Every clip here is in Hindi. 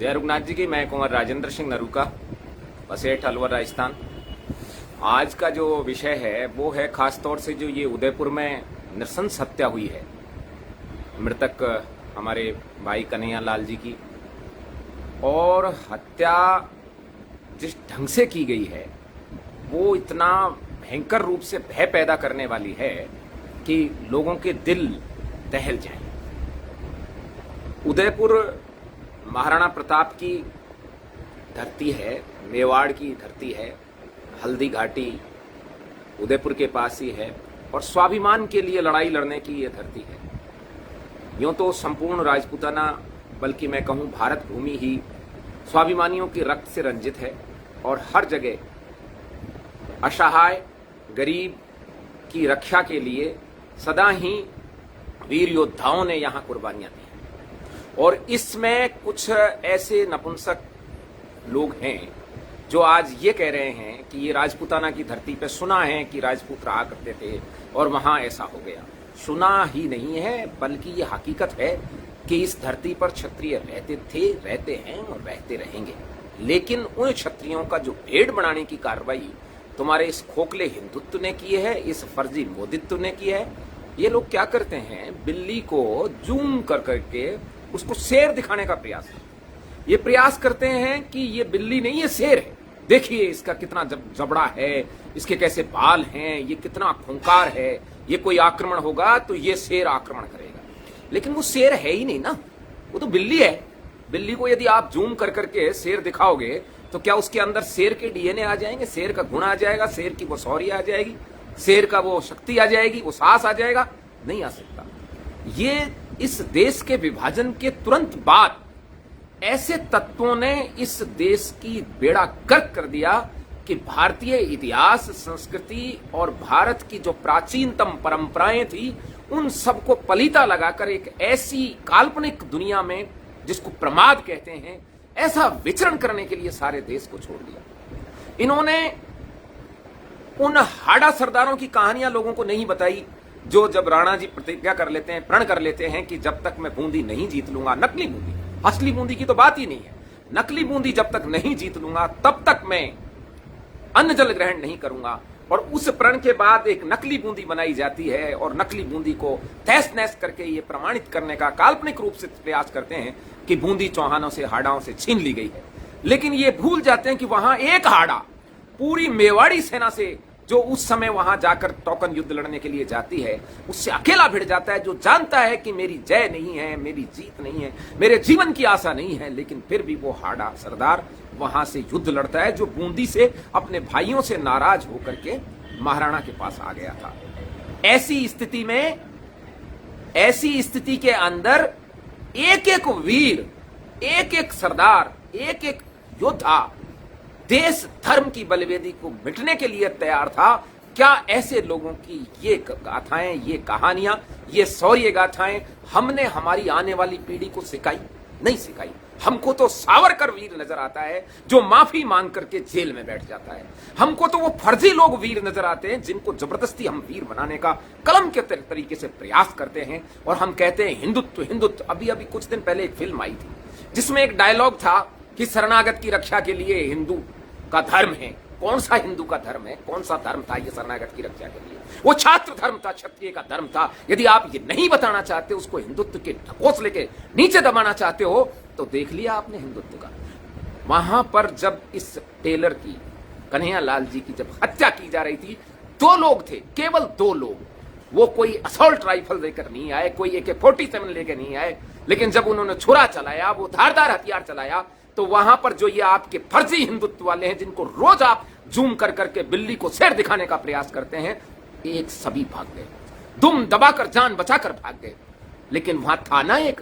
जय रघुनाथ जी की। मैं कुंवर राजेंद्र सिंह नरूका, बसेठ अलवर राजस्थान। आज का जो विषय है वो है खास तौर से जो ये उदयपुर में नृशंस हत्या हुई है मृतक हमारे भाई कन्हैया लाल जी की, और हत्या जिस ढंग से की गई है वो इतना भयंकर रूप से भय पैदा करने वाली है कि लोगों के दिल दहल जाएं। उदयपुर महाराणा प्रताप की धरती है, मेवाड़ की धरती है, हल्दी घाटी उदयपुर के पास ही है, और स्वाभिमान के लिए लड़ाई लड़ने की ये धरती है। यूं तो संपूर्ण राजपूताना, बल्कि मैं कहूं भारत भूमि ही स्वाभिमानियों के रक्त से रंजित है, और हर जगह असहाय गरीब की रक्षा के लिए सदा ही वीर योद्धाओं ने यहां कुर्बानियां दी। और इसमें कुछ ऐसे नपुंसक लोग हैं जो आज ये कह रहे हैं कि ये राजपूताना की धरती पे सुना है कि राजपूत रहा करते थे और वहां ऐसा हो गया। सुना ही नहीं है, बल्कि ये हकीकत है कि इस धरती पर क्षत्रिय रहते थे, रहते हैं और रहते रहेंगे। लेकिन उन क्षत्रियों का जो भेड़ बनाने की कार्रवाई तुम्हारे इस खोखले हिंदुत्व ने की है, इस फर्जी मोदित्व ने की है। ये लोग क्या करते हैं, बिल्ली को जूम कर करके उसको शेर दिखाने का प्रयास करते हैं। ये प्रयास करते हैं कि ये बिल्ली नहीं, ये शेर है, देखिए इसका कितना जबड़ा है, इसके कैसे बाल हैं, ये कितना खूंखार है, ये कोई आक्रमण होगा तो ये शेर आक्रमण करेगा। लेकिन वो शेर है ही नहीं ना, वो तो बिल्ली है। बिल्ली को यदि आप जूम कर करके शेर दिखाओगे तो क्या उसके अंदर शेर के डीएनए आ जाएंगे, शेर का गुण आ जाएगा, शेर की वो शौर्य आ जाएगी, शेर का वो शक्ति आ जाएगी, वो साहस आ जाएगा? नहीं आ सकता। ये इस देश के विभाजन के तुरंत बाद ऐसे तत्वों ने इस देश की बेड़ा गर्क कर दिया कि भारतीय इतिहास, संस्कृति और भारत की जो प्राचीनतम परंपराएं थी उन सबको पलीता लगाकर एक ऐसी काल्पनिक दुनिया में, जिसको प्रमाद कहते हैं, ऐसा विचरण करने के लिए सारे देश को छोड़ दिया। इन्होंने उन हाड़ा सरदारों की कहानियां लोगों को नहीं बताई जो जब राणा जी प्रतिज्ञा कर लेते हैं, प्रण कर लेते हैं कि जब तक मैं बूंदी नहीं जीत लूंगा, नकली बूंदी, असली बूंदी की तो बात ही नहीं है, नकली बूंदी जब तक नहीं जीत लूंगा तब तक मैं अन्न जल ग्रहण नहीं करूंगा। और उस प्रण के बाद एक नकली बूंदी बनाई जाती है और नकली बूंदी को तहस नहस करके ये प्रमाणित करने का काल्पनिक रूप से प्रयास करते हैं कि बूंदी चौहानों से, हाड़ाओं से छीन ली गई है। लेकिन ये भूल जाते हैं कि वहां एक हाड़ा पूरी मेवाड़ी सेना से, जो उस समय वहां जाकर टोकन युद्ध लड़ने के लिए जाती है, उससे अकेला भिड़ जाता है, जो जानता है कि मेरी जय नहीं है, मेरी जीत नहीं है, मेरे जीवन की आशा नहीं है। लेकिन फिर भी वो हाड़ा सरदार वहां से युद्ध लड़ता है, जो बूंदी से अपने भाइयों से नाराज होकर के महाराणा के पास आ गया था। ऐसी स्थिति में, ऐसी स्थिति के अंदर एक एक वीर, एक एक सरदार, एक एक योद्धा देश धर्म की बलवेदी को मिटने के लिए तैयार था। क्या ऐसे लोगों की ये गाथाएं, ये कहानियां, ये शौर्य गाथाएं हमने हमारी आने वाली पीढ़ी को सिखाई? नहीं सिखाई। हमको तो सावरकर वीर नजर आता है जो माफी मांग करके जेल में बैठ जाता है। हमको तो वो फर्जी लोग वीर नजर आते हैं जिनको जबरदस्ती हम वीर बनाने का कलम के तरीके से प्रयास करते हैं, और हम कहते हैं हिंदुत्व हिंदुत्व। अभी अभी कुछ दिन पहले एक फिल्म आई थी जिसमें एक डायलॉग था कि शरणागत की रक्षा के लिए हिंदू का धर्म है। कौन सा हिंदू का धर्म है, कौन सा धर्म था ये शरणागत की रक्षा के लिए? वो छात्र धर्म था, क्षत्रिय का धर्म था। यदि आप ये नहीं बताना चाहते, उसको हिंदुत्व के ढकोसले के नीचे दबाना चाहते हो, तो देख लिया आपने हिंदुत्व का। वहां पर जब इस टेलर की, कन्हैया लाल जी की जब हत्या की जा रही थी, 2 लोग थे, केवल 2 लोग। वो कोई असॉल्ट राइफल लेकर नहीं आए, कोई AK-47 लेकर नहीं आए, लेकिन जब उन्होंने छुरा चलाया, वो धारदार हथियार चलाया, तो वहां पर जो ये आपके फर्जी हिंदुत्व वाले हैं, जिनको रोज आप जूम कर करके बिल्ली को शेर दिखाने का प्रयास करते हैं, एक सभी भाग गए, दुम दबाकर जान बचाकर भाग गए। लेकिन वहां था ना एक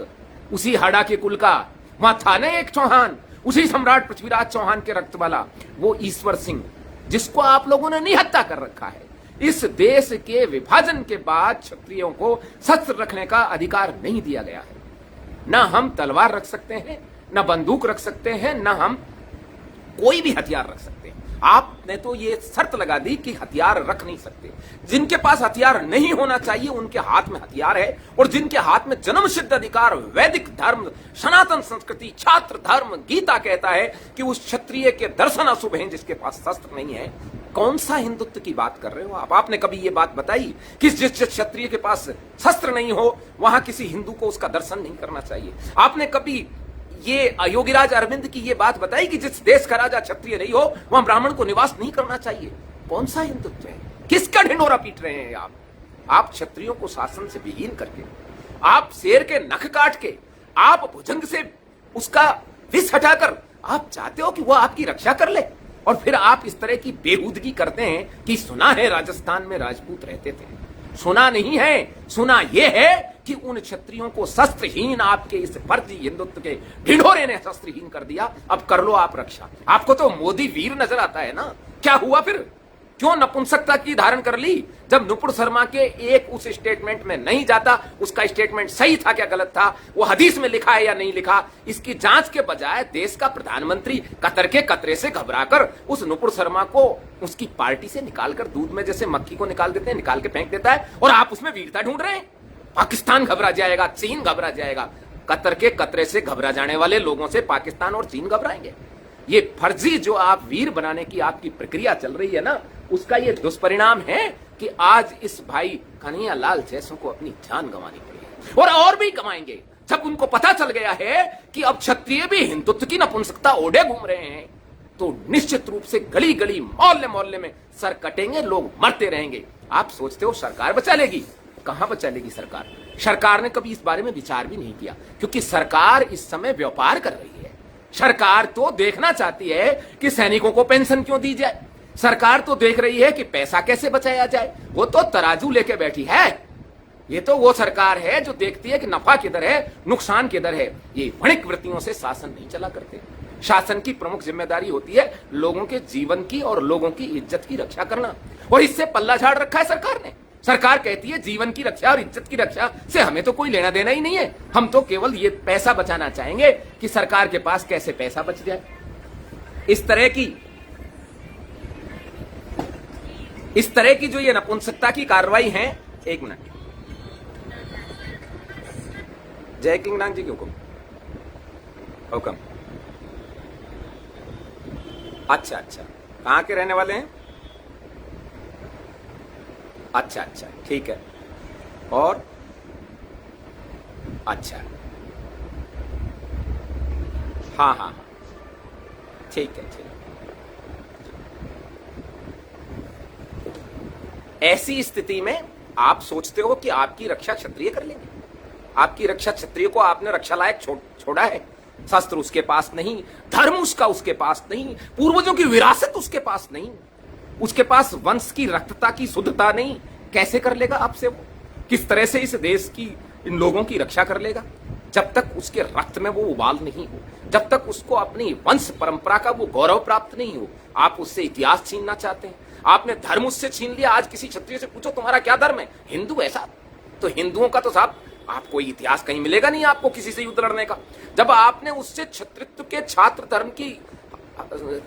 उसी हाड़ा के कुल का, वहां था ना एक चौहान, उसी सम्राट पृथ्वीराज चौहान के रक्त वाला, वो ईश्वर सिंह, जिसको आप लोगों ने निहत्था कर रखा है। इस देश के विभाजन के बाद क्षत्रियों को शस्त्र रखने का अधिकार नहीं दिया गया है। ना हम तलवार रख सकते हैं, ना बंदूक रख सकते हैं, ना हम कोई भी हथियार रख सकते हैं। आपने तो ये शर्त लगा दी कि हथियार रख नहीं सकते। जिनके पास हथियार नहीं होना चाहिए उनके हाथ में हथियार है, और जिनके हाथ में जन्मसिद्ध अधिकार, वैदिक धर्म, सनातन संस्कृति, छात्र धर्म, गीता कहता है कि उस क्षत्रिय के दर्शन अशुभ हैं जिसके पास शस्त्र नहीं है। कौन सा हिंदुत्व की बात कर रहे हो आप? आपने कभी ये बात बताई कि जिस क्षत्रिय के पास शस्त्र नहीं हो वहां किसी हिंदू को उसका दर्शन नहीं करना चाहिए? आपने कभी ये योगीराज अरविंद की ये बात बताई कि जिस देश का राजा क्षत्रिय नहीं हो वहां ब्राह्मण को निवास नहीं करना चाहिए? कौन सा हिंदुत्व है? किसका ढिंढोरा पीट रहे हैं आप? आप क्षत्रियों को शासन से विहीन करके, आप शेर के नख काट के, आप भुजंग से उसका विष हटाकर आप चाहते हो कि वह आपकी रक्षा कर ले, और फिर आप इस तरह की बेहूदगी करते हैं कि सुना है राजस्थान में राजपूत रहते थे। सुना नहीं है, सुना यह है कि उन क्षत्रियों को शस्त्रहीन आपके इस फर्जी हिंदुत्व के ढिंढोरे ने शस्त्रहीन कर दिया। अब कर लो आप रक्षा। आपको तो मोदी वीर नजर आता है ना? क्या हुआ फिर? क्यों नपुंसकता की धारण कर ली? जब नुपुर शर्मा के एक उस स्टेटमेंट में नहीं जाता, उसका स्टेटमेंट सही था क्या गलत था, वो हदीस में लिखा है या नहीं लिखा, इसकी जांच के बजाय देश का प्रधानमंत्री कतर के कतरे से घबराकर उस नुपुर शर्मा को उसकी पार्टी से निकालकर दूध में जैसे मक्खी को निकाल देते हैं, निकाल के फेंक देता है, और आप उसमें वीरता ढूंढ रहे हैं। पाकिस्तान घबरा जाएगा, चीन घबरा जाएगा। कतर के कतरे से घबरा जाने वाले लोगों से पाकिस्तान और चीन घबराएंगे। ये फर्जी जो आप वीर बनाने की आपकी प्रक्रिया चल रही है ना, उसका ये दुष्परिणाम है कि आज इस भाई कन्हैया लाल जैसों को अपनी जान गंवानी पड़ी है, और भी गंवाएंगे जब उनको पता चल गया है कि अब क्षत्रिय भी हिंदुत्व की नपुंसकता ओढ़े घूम रहे हैं। तो निश्चित रूप से गली गली, मोहल्ले मोहल्ले में सर कटेंगे, लोग मरते रहेंगे। आप सोचते हो सरकार बचा लेगी? कहां बचा लेगी सरकार? सरकार ने कभी इस बारे में विचार भी नहीं किया, क्योंकि सरकार इस समय व्यापार कर रही है। सरकार तो देखना चाहती है कि सैनिकों को पेंशन क्यों दी जाए। सरकार तो देख रही है कि पैसा कैसे बचाया जाए। वो तो तराजू लेके बैठी है। ये तो वो सरकार है जो देखती है कि नफा किधर है, नुकसान किधर है। ये वणिक वृत्तियों से शासन नहीं चला करते। शासन की प्रमुख जिम्मेदारी होती है लोगों के जीवन की और लोगों की इज्जत की रक्षा करना, और इससे पल्ला झाड़ रखा है सरकार ने। सरकार कहती है जीवन की रक्षा और इज्जत की रक्षा से हमें तो कोई लेना देना ही नहीं है, हम तो केवल ये पैसा बचाना चाहेंगे कि सरकार के पास कैसे पैसा बच जाए। इस तरह की जो ये नपुंसकता की कार्रवाई है। एक मिनट, जय किंगनाथ जी के हुक्म। अच्छा, कहां के रहने वाले हैं? अच्छा, ठीक है। और अच्छा, हाँ, ठीक है। ऐसी स्थिति में आप सोचते हो कि आपकी रक्षा क्षत्रिय कर लेंगे? आपकी रक्षा क्षत्रिय को आपने रक्षा लायक छोड़ा है। शस्त्र उसके पास नहीं, धर्म उसके पास नहीं, पूर्वजों की विरासत उसके पास नहीं, उसके पास वंश की रक्तता की शुद्धता नहीं। कैसे कर लेगा आपसे वो? किस तरह से इस देश की, इन लोगों की रक्षा कर लेगा? जब तक उसके रक्त में वो उबाल नहीं हो, जब तक उसको अपनी वंश परंपरा का वो गौरव प्राप्त नहीं हो। आप उससे इतिहास छीनना चाहते हैं। आपने धर्म उससे छीन लिया। आज किसी क्षत्रिय से पूछो तुम्हारा क्या धर्म है? हिंदू है साहब। तो हिंदुओं का तो साहब आपको इतिहास कहीं मिलेगा नहीं आपको किसी से युद्ध लड़ने का। जब आपने उससे क्षत्रित्व के छात्र धर्म की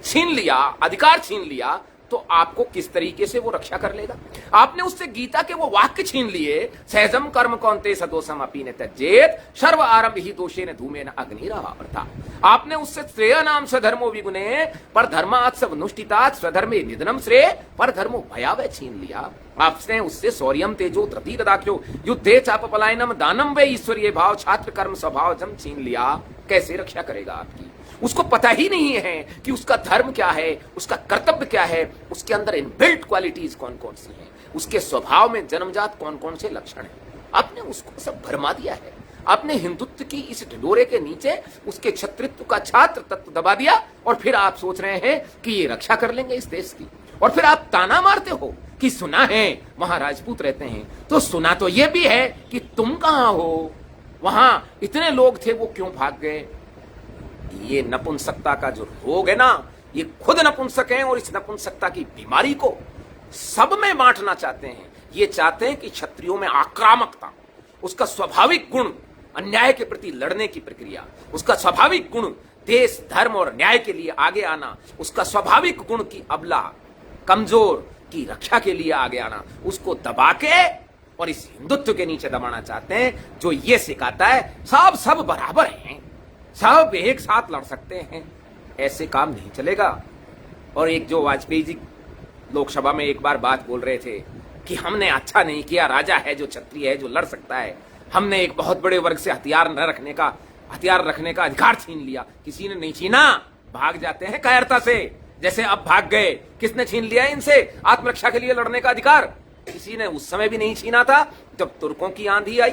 छीन लिया, अधिकार छीन लिया, तो आपको किस तरीके से वो रक्षा कर लेगा? आपने उससे गीता के वो वाक्य छीन लिए, सहजम कर्म कौन्ते सदोषम अपीने त्यजेत सर्व आरंभ ही दोषेन धूमेन अग्निरः। अर्थात आपने उससे श्रेय नाम स्वधर्मो विगुणे पर धर्मात् स्वनुष्ठितात् स्वधर्मे निधनम श्रेय पर धर्मो भयावह छीन लिया। आपने उससे शौर्यम तेजो धृतिरदाख्यो युद्धे चापपलायनम दानम वे ईश्वरीय भाव छात्र कर्म स्वभाव जम छीन लिया। कैसे रक्षा करेगा आपकी? उसको पता ही नहीं है कि उसका धर्म क्या है, उसका कर्तव्य क्या है, उसके अंदर इनबिल्ट क्वालिटीज कौन कौन सी हैं, उसके स्वभाव में जन्मजात कौन कौन से लक्षण हैं। आपने उसको सब भरमा दिया है। आपने हिंदुत्व की इस ढिंढोरे के नीचे उसके क्षत्रित्व का छात्र तत्व दबा दिया, और फिर आप सोच रहे हैं कि ये रक्षा कर लेंगे इस देश की। और फिर आप ताना मारते हो कि सुना है वहां राजपूत रहते हैं। तो सुना तो यह भी है कि तुम कहां हो, वहां इतने लोग थे, वो क्यों भाग गए? ये नपुंसकता का जो रोग है ना, ये खुद नपुंसक हैं, और इस नपुंसकता की बीमारी को सब में बांटना चाहते हैं। ये चाहते हैं कि क्षत्रियों में आक्रामकता, उसका स्वाभाविक गुण, अन्याय के प्रति लड़ने की प्रक्रिया, उसका स्वाभाविक गुण देश धर्म और न्याय के लिए आगे आना, उसका स्वाभाविक गुण की अबला कमजोर की रक्षा के लिए आगे आना, उसको दबा के और इस हिंदुत्व के नीचे दबाना चाहते हैं जो ये सिखाता है सब बराबर हैं, सब एक साथ लड़ सकते हैं। ऐसे काम नहीं चलेगा। और एक जो वाजपेयी जी लोकसभा में एक बार बात बोल रहे थे कि हमने अच्छा नहीं किया, राजा है जो क्षत्रिय है जो लड़ सकता है, हमने एक बहुत बड़े वर्ग से हथियार रखने का अधिकार छीन लिया। किसी ने नहीं छीना, भाग जाते हैं कायरता से, जैसे अब भाग गए। किसने छीन लिया इनसे आत्मरक्षा के लिए लड़ने का अधिकार? किसी ने उस समय भी नहीं छीना था जब तुर्कों की आंधी आई,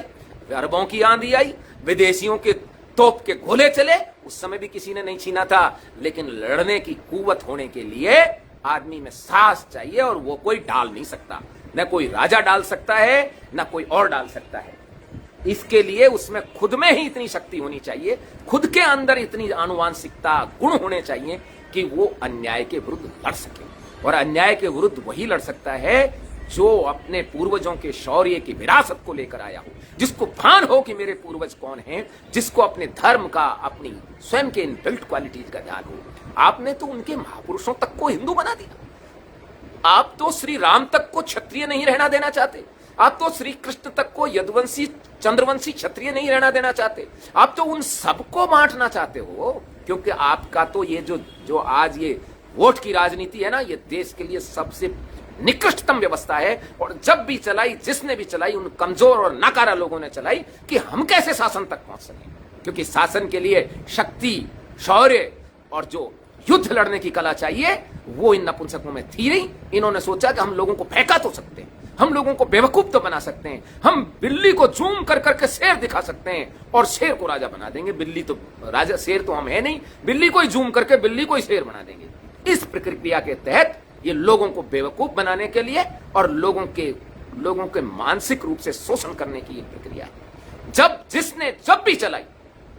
अरबों की आंधी आई, विदेशियों के तोप के गोले चले, उस समय भी किसी ने नहीं छीना था। लेकिन लड़ने की कुव्वत होने के लिए आदमी में साहस चाहिए, और वो कोई डाल नहीं सकता, न कोई राजा डाल सकता है न कोई और डाल सकता है। इसके लिए उसमें खुद में ही इतनी शक्ति होनी चाहिए, खुद के अंदर इतनी आनुवांशिकता गुण होने चाहिए कि वो अन्याय के विरुद्ध लड़ सके। और अन्याय के विरुद्ध वही लड़ सकता है जो अपने पूर्वजों के शौर्य की विरासत को लेकर आया हो, जिसको भान हो कि मेरे पूर्वज कौन हैं, जिसको अपने धर्म का, अपनी स्वयं के इनबिल्ट क्वालिटीज का ध्यान हो। आपने तो उनके महापुरुषों तक को हिंदू बना दिया। आप तो श्री राम तक को क्षत्रिय नहीं रहना देना चाहते, आप तो श्री कृष्ण तक को यदुवंशी चंद्रवंशी क्षत्रिय नहीं रहना देना चाहते, आप तो उन सबको बांटना चाहते हो। क्योंकि आपका तो ये जो आज ये वोट की राजनीति है ना, ये देश के लिए सबसे निकृष्टतम व्यवस्था है। और जब भी चलाई, जिसने भी चलाई, उन कमजोर और नाकारा लोगों ने चलाई कि हम कैसे शासन तक पहुंच सके। क्योंकि शासन के लिए शक्ति, शौर्य और जो युद्ध लड़ने की कला चाहिए वो इन नपुंसकों में थी नहीं। इन्होंने सोचा कि हम लोगों को फेंका तो सकते हैं, हम लोगों को बेवकूफ तो बना सकते हैं, हम बिल्ली को जूम कर करके शेर दिखा सकते हैं और शेर को राजा बना देंगे। बिल्ली तो राजा, शेर तो हम है नहीं, बिल्ली को ही जूम करके बिल्ली को ही शेर बना देंगे। इस प्रक्रिया के तहत ये लोगों को बेवकूफ बनाने के लिए और लोगों के मानसिक रूप से शोषण करने की ये प्रक्रिया है। जब भी चलाई,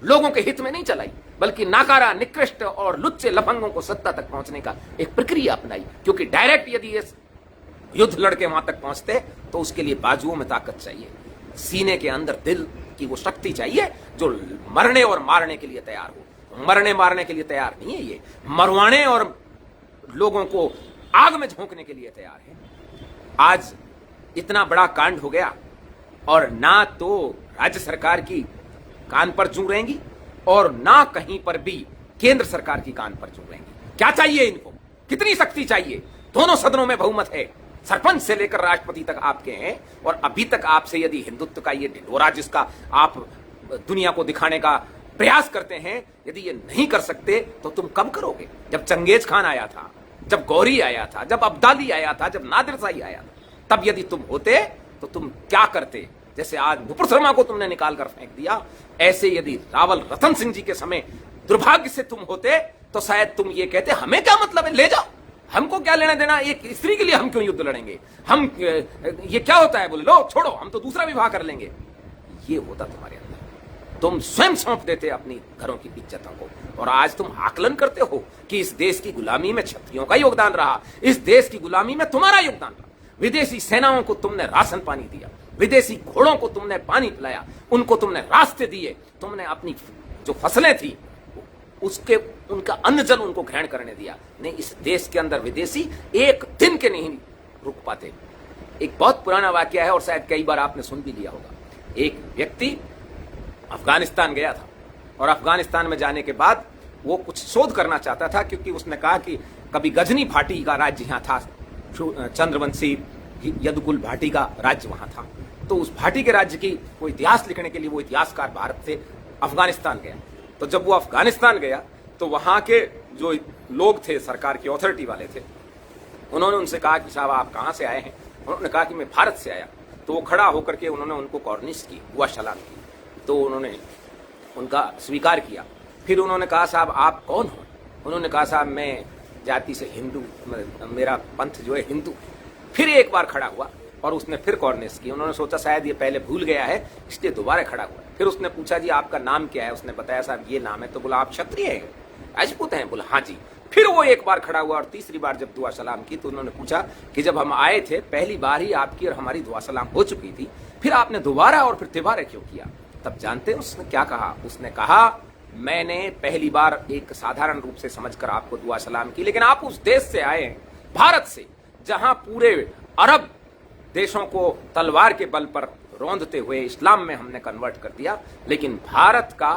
लोगों के हित में नहीं चलाई, बल्कि नाकारा, निकृष्ट और लुच्चे लफंगों को सत्ता तक पहुंचने का एक प्रक्रिया अपनाई। क्योंकि डायरेक्ट यदि ये युद्ध लड़के वहां तक पहुंचते तो उसके लिए बाजुओं में ताकत चाहिए, सीने के अंदर दिल की वो शक्ति चाहिए जो मरने और मारने के लिए तैयार हो। मरने मारने के लिए तैयार नहीं है, ये मरवाने और लोगों को आग में झोंकने के लिए तैयार है। आज इतना बड़ा कांड हो गया और ना तो राज्य सरकार की कान पर जू रहेंगी और ना कहीं पर भी केंद्र सरकार की कान पर जू रहेंगी। क्या चाहिए इनको? कितनी शक्ति चाहिए? दोनों सदनों में बहुमत है, सरपंच से लेकर राष्ट्रपति तक आपके हैं। और अभी तक आपसे यदि हिंदुत्व का ये ढिंढोरा जिसका आप दुनिया को दिखाने का प्रयास करते हैं, यदि ये नहीं कर सकते तो तुम कब करोगे? जब चंगेज खान आया था, जब गौरी आया था, जब अब्दाली आया था, जब नादिर शाही आया था, तब यदि तुम होते तो तुम क्या करते? जैसे आज नुपुर शर्मा को तुमने निकाल कर फेंक दिया, ऐसे यदि रावल रतन सिंह जी के समय दुर्भाग्य से तुम होते तो शायद तुम ये कहते हमें क्या मतलब है, ले जाओ, हमको क्या लेना देना, एक स्त्री के लिए हम क्यों युद्ध लड़ेंगे, हम ये क्या होता है, बोले लो छोड़ो, हम तो दूसरा विवाह कर लेंगे। ये होता तुम्हारे अंदर, तुम स्वयं सौंप देते अपनी घरों की इज्जतों को। और आज तुम आकलन करते हो कि इस देश की गुलामी में क्षत्रियों का योगदान रहा, इस देश की गुलामी में तुम्हारा योगदान रहा। विदेशी सेनाओं को तुमने राशन पानी दिया, विदेशी घोड़ों को तुमने पानी पिलाया, उनको तुमने रास्ते दिए, तुमने अपनी जो फसलें थी उसके उनका अन्न जल उनको ग्रहण करने दिया। नहीं, इस देश के अंदर विदेशी एक दिन के नहीं रुक पाते। एक बहुत पुराना वाकया है और शायद कई बार आपने सुन भी लिया होगा। एक व्यक्ति अफगानिस्तान गया था और अफगानिस्तान में जाने के बाद वो कुछ शोध करना चाहता था, क्योंकि उसने कहा कि कभी गजनी भाटी का राज्य यहाँ था, चंद्रवंशी यदुकुल भाटी का राज्य वहां था। तो उस भाटी के राज्य की वो इतिहास लिखने के लिए वो इतिहासकार भारत से अफगानिस्तान गया। तो जब वो अफगानिस्तान गया तो वहां के जो लोग थे, सरकार की अथॉरिटी वाले थे, उन्होंने उनसे कहा कि साहब आप कहाँ से आए हैं? उन्होंने कहा कि मैं भारत से आया। तो वो खड़ा होकर के उन्होंने उनको कॉर्निश की, दुआ सलाम की। तो उन्होंने उनका स्वीकार किया। फिर उन्होंने कहा साहब आप कौन हो? उन्होंने कहा साहब मैं जाति से हिंदू, मेरा पंथ जो है हिंदू। फिर एक बार खड़ा हुआ और उसने फिर कॉर्निश की। उन्होंने सोचा शायद ये पहले भूल गया है, इसलिए दोबारा खड़ा हुआ। फिर उसने पूछा जी आपका नाम क्या है? उसने बताया साहब ये नाम है। तो बोला आप क्षत्रिय हैं, राजपूत हैं? बोला हाँ जी। फिर वो एक बार खड़ा हुआ और तीसरी बार जब दुआ सलाम की तो उन्होंने पूछा कि जब हम आए थे पहली बार ही आपकी और हमारी दुआ सलाम हो चुकी थी, फिर आपने दोबारा और फिर तिबारा क्यों किया? तब जानते हैं उसने क्या कहा? उसने कहा मैंने पहली बार एक साधारण रूप से समझकर आपको दुआ सलाम की, लेकिन आप उस देश से आए हैं, भारत से, जहां पूरे अरब देशों को तलवार के बल पर रौंदते हुए इस्लाम में हमने कन्वर्ट कर दिया। लेकिन भारत का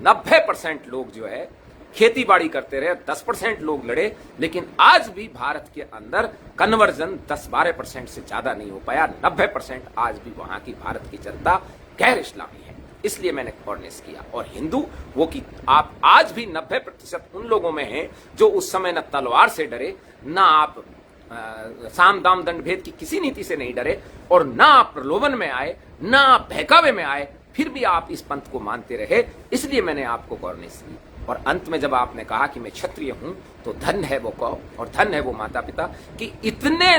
90% लोग जो है खेती बाड़ी करते रहे, 10% लोग लड़े, लेकिन आज भी भारत के अंदर कन्वर्जन 10-12% से ज्यादा नहीं हो पाया। 90% आज भी वहां की भारत की जनता गैर इस्लामी है। इसलिए मैंने ऑर्डिनेंस किया। और हिंदू वो कि आप आज भी 90% उन लोगों में हैं जो उस समय न तलवार से डरे, ना आप साम दाम दंड भेद की किसी नीति से नहीं डरे, और ना आप प्रलोभन में आए, ना आप बहकावे में आए, फिर भी आप इस पंथ को मानते रहे। इसलिए मैंने आपको ऑर्डिनेंस की। और अंत में जब आपने कहा कि मैं क्षत्रिय हूं, तो धन है वो कौम और धन है वो माता पिता कि इतने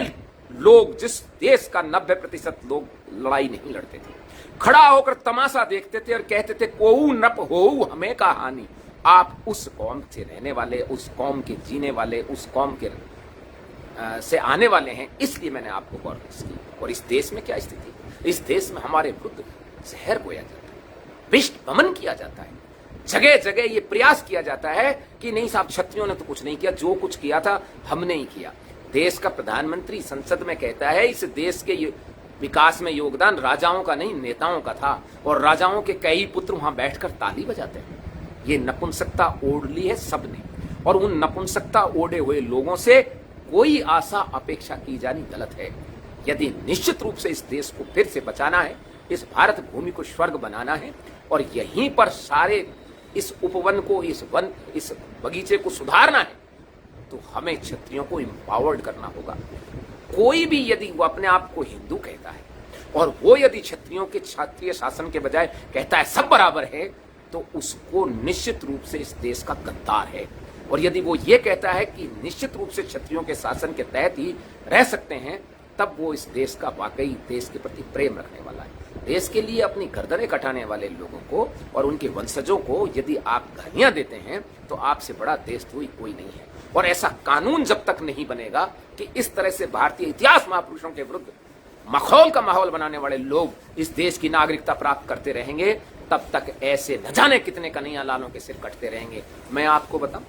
लोग, जिस देश का 90% लोग लड़ाई नहीं लड़ते थे, खड़ा होकर तमाशा देखते थे और कहते थे कोऊ नप होऊ हमें का हानि। आप उस कौम से रहने वाले, उस कौम के जीने वाले, उस कौम के से आने वाले हैं। इसलिए मैंने आपको ऑर्डिनेंस की। और इस देश में क्या स्थिति, इस देश में हमारे विरुद्ध जहर बोया जाता है, विष वमन किया जाता है, जगह जगह ये प्रयास किया जाता है कि नहीं साहब क्षत्रियों ने तो कुछ नहीं किया, जो कुछ किया था हमने ही किया। देश का प्रधानमंत्री संसद में कहता है इस देश के विकास में योगदान राजाओं का नहीं नेताओं का था, और राजाओं के कई पुत्र वहां बैठकर ताली बजाते हैं। ये नपुंसकता ओढ़ ली है सबने, और उन नपुंसकता ओढ़े हुए लोगों से कोई आशा अपेक्षा की जानी गलत है। यदि निश्चित रूप से इस देश को फिर से बचाना है, इस भारत भूमि को स्वर्ग बनाना है, और यहीं पर सारे इस उपवन को, इस बगीचे को सुधारना है, तो हमें क्षत्रियों को एम्पावर्ड करना होगा। कोई भी यदि वो अपने आप को हिंदू कहता है और वो यदि क्षत्रियों के क्षत्रिय शासन के बजाय कहता है सब बराबर है, तो उसको निश्चित रूप से इस देश का गद्दार है। और यदि वो ये कहता है कि निश्चित रूप से क्षत्रियों के शासन के तहत ही रह सकते हैं, तब वो इस देश का वाकई देश के प्रति प्रेम रखने वाला है। देश के लिए अपनी गर्दनें कटाने वाले लोगों को और उनके वंशजों को यदि आप गालियां देते हैं, तो आपसे बड़ा देशद्रोही कोई नहीं है। और ऐसा कानून जब तक नहीं बनेगा कि इस तरह से भारतीय इतिहास महापुरुषों के विरुद्ध मखौल का माहौल बनाने वाले लोग इस देश की नागरिकता प्राप्त करते रहेंगे, तब तक ऐसे न जाने कितने कन्हैया लालों के सिर कटते रहेंगे। मैं आपको बताऊं,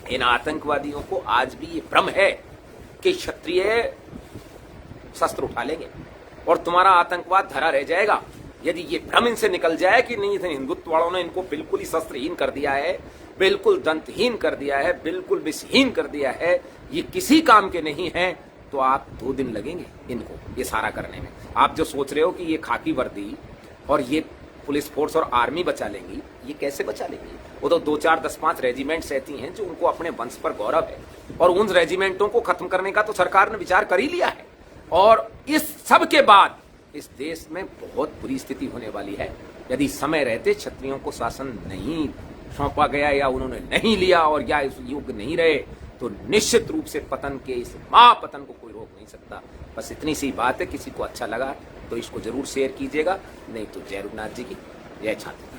इन आतंकवादियों को आज भी ये भ्रम है कि क्षत्रिय शस्त्र उठा लेंगे और तुम्हारा आतंकवाद धरा रह जाएगा। यदि ये भ्रम इनसे निकल जाए कि नहीं, हिंदुत्व वालों ने इनको बिल्कुल ही शस्त्रहीन कर दिया है, बिल्कुल दंतहीन कर दिया है, बिल्कुल विषहीन कर दिया है, ये किसी काम के नहीं है, तो आप 2 दिन लगेंगे इनको ये सारा करने में। आप जो सोच रहे हो कि ये खाकी वर्दी और ये पुलिस फोर्स और आर्मी बचा लेंगी, ये कैसे बचा लेंगी? वो तो 2, 4, 10, 5 रेजिमेंट्स रहती हैं जो उनको अपने वंश पर गौरव है, और उन रेजिमेंटों को खत्म करने का तो सरकार ने विचार कर ही लिया है। और इस सब के बाद इस देश में बहुत बुरी स्थिति होने वाली है यदि समय रहते क्षत्रियों को शासन नहीं सौंपा गया या उन्होंने नहीं लिया और या इस युग नहीं रहे, तो निश्चित रूप से पतन के इस महापतन को कोई रोक नहीं सकता। बस इतनी सी बात है। किसी को अच्छा लगा तो इसको जरूर शेयर कीजिएगा, नहीं तो जय रघुनाथ जी की जय छात्र।